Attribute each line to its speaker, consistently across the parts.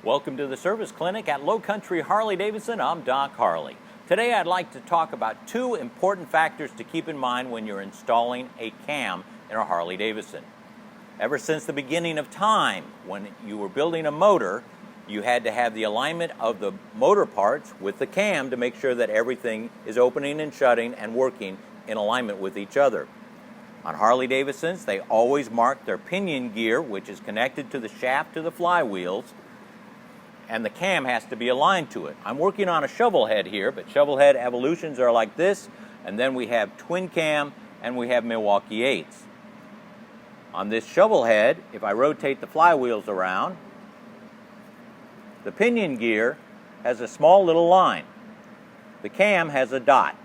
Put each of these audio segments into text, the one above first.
Speaker 1: Welcome to the service clinic at Low Country Harley-Davidson. I'm Doc Harley. Today I'd like to talk about two important factors to keep in mind when you're installing a cam in a Harley-Davidson. Ever since the beginning of time, when you were building a motor, you had to have the alignment of the motor parts with the cam to make sure that everything is opening and shutting and working in alignment with each other. On Harley-Davidsons, they always mark their pinion gear, which is connected to the shaft to the flywheels, and the cam has to be aligned to it. I'm working on a shovel head here, but shovel head evolutions are like this, and then we have twin cam and we have Milwaukee 8s. On this shovel head, if I rotate the flywheels around, the pinion gear has a small little line. The cam has a dot.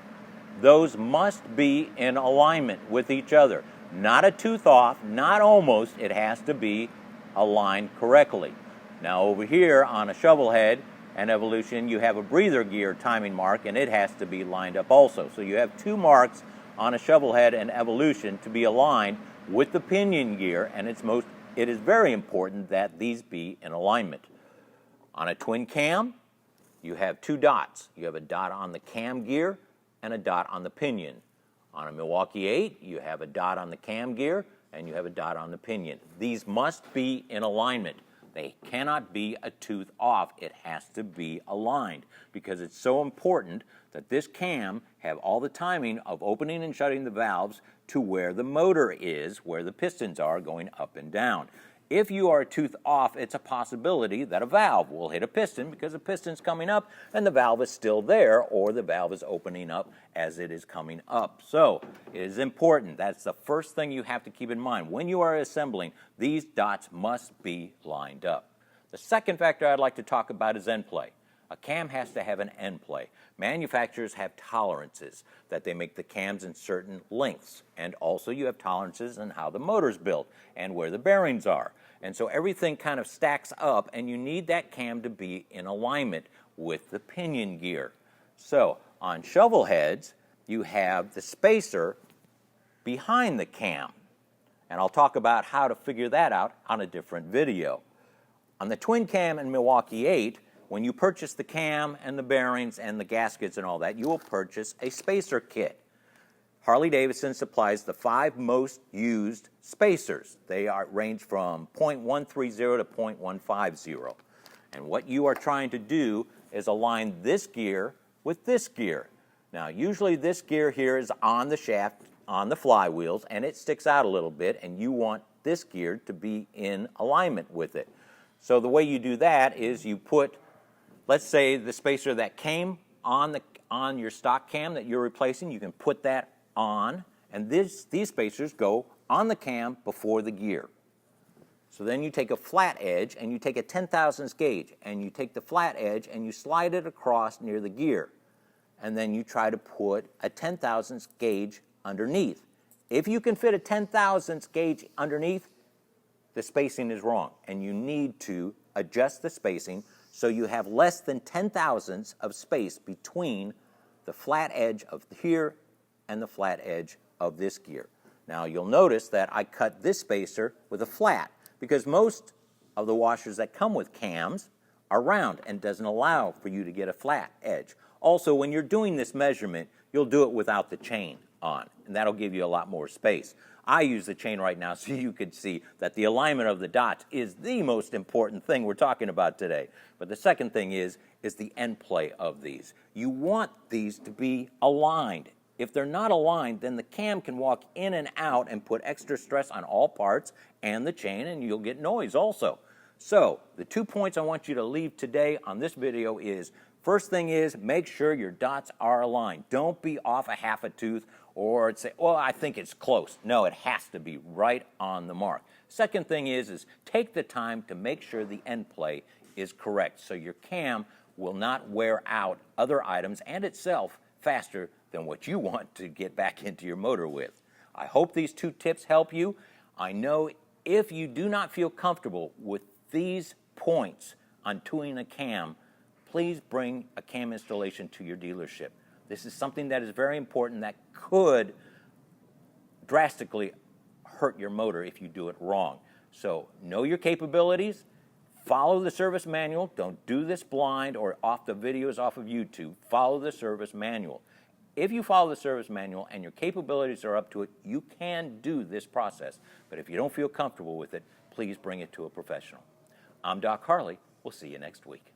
Speaker 1: Those must be in alignment with each other. Not a tooth off, not almost, it has to be aligned correctly. Now over here on a shovel head and evolution, you have a breather gear timing mark, and it has to be lined up also. So you have two marks on a shovel head and evolution to be aligned with the pinion gear, and it is very important that these be in alignment. On a twin cam, you have two dots. You have a dot on the cam gear and a dot on the pinion. On a Milwaukee 8, you have a dot on the cam gear and you have a dot on the pinion. These must be in alignment. They cannot be a tooth off. It has to be aligned because it's so important that this cam have all the timing of opening and shutting the valves to where the motor is, where the pistons are going up and down. If you are a tooth off, it's a possibility that a valve will hit a piston because the piston's coming up and the valve is still there, or the valve is opening up as it is coming up. So it is important. That's the first thing you have to keep in mind. When you are assembling, these dots must be lined up. The second factor I'd like to talk about is end play. A cam has to have an end play. Manufacturers have tolerances that they make the cams in certain lengths, and also you have tolerances in how the motor's built and where the bearings are. And so everything kind of stacks up, and you need that cam to be in alignment with the pinion gear. So on shovel heads, you have the spacer behind the cam, and I'll talk about how to figure that out on a different video. On the twin cam and Milwaukee 8, when you purchase the cam and the bearings and the gaskets and all that, you will purchase a spacer kit. Harley-Davidson supplies the 5 most used spacers. They range from 0.130 to 0.150. And what you are trying to do is align this gear with this gear. Now, usually this gear here is on the shaft, on the flywheels, and it sticks out a little bit, and you want this gear to be in alignment with it. So the way you do that is you put, let's say, the spacer that came on your stock cam that you're replacing, you can put that on, and these spacers go on the cam before the gear. So then you take a flat edge and you take a 10,000ths gauge and you take the flat edge and you slide it across near the gear, and then you try to put a 10,000ths gauge underneath. If you can fit a 10,000ths gauge underneath, the spacing is wrong, and you need to adjust the spacing so you have less than 10,000ths of space between the flat edge of here and the flat edge of this gear. Now you'll notice that I cut this spacer with a flat because most of the washers that come with cams are round and doesn't allow for you to get a flat edge. Also, when you're doing this measurement, you'll do it without the chain on, and that'll give you a lot more space. I use the chain right now so you can see that the alignment of the dots is the most important thing we're talking about today. But the second thing is the end play of these. You want these to be aligned. If they're not aligned, then the cam can walk in and out and put extra stress on all parts and the chain, and you'll get noise also. So the 2 points I want you to leave today on this video is, first thing is, make sure your dots are aligned. Don't be off a half a tooth or say, well, I think it's close. No, it has to be right on the mark. Second thing is take the time to make sure the end play is correct so your cam will not wear out other items and itself faster than what you want to get back into your motor with. I hope these 2 tips help you. I know if you do not feel comfortable with these points on tuning a cam, please bring a cam installation to your dealership. This is something that is very important that could drastically hurt your motor if you do it wrong. So know your capabilities, Follow the service manual. Don't do this blind or off the videos off of YouTube. Follow the service manual. If you follow the service manual and your capabilities are up to it, you can do this process. But if you don't feel comfortable with it, please bring it to a professional. I'm Doc Harley. We'll see you next week.